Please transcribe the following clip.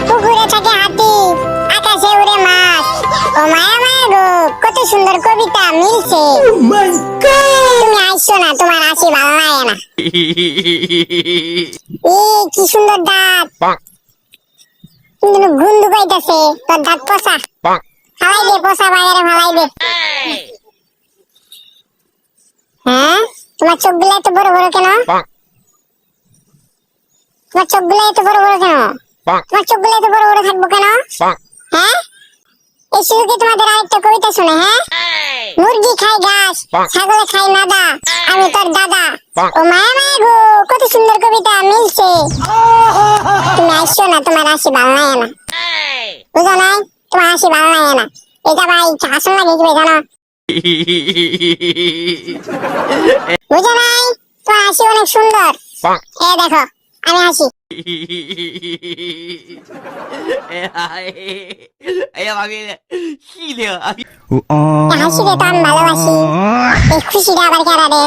পুকুরে থাকে হাতি, আকাশে উড়ে মাছ। ও মায়া মায়া গো, কত সুন্দর কবিতা মিলছে। তুমি আইসো না, তোমার হাসি ভালো লাগে না। কি সুন্দর দাঁত, কিন্তু গুন্দু কইতাছে তোর দাঁত পচা। ফালাই দে, পচা বাজারে ফালাই দে। হ্যাঁ, তোমার চোখগুলো এত বড় বড় কেন? তোমার চোখগুলো এত বড় বড় কেন? তোমার চোখগুলো এত বড় বড় থাকবো কেন? হ্যাঁ, এই সুযোগে তোমাদের আরেকটা কবিতা শুনে। হ্যাঁ, মুরগি খায় ঘাস, ছাগলে খায় নাদা, আমি তোর দাদা। ও মায়া মায়া গো, কত সুন্দর কবিতা মিলছে। তুমি আইসো না, তোমার হাসি ভালো লাগে না। বুঝো নাই, তোমার হাসি ভালো লাগে না। এটা ভাই হাসন লাগে কি জানো? বুঝো নাই, তোমার হাসি অনেক সুন্দর। এ দেখো, আমি হাসি। হাসি রে তো আমি ভালোবাসি। এই খুশিটা আবার কেন রে?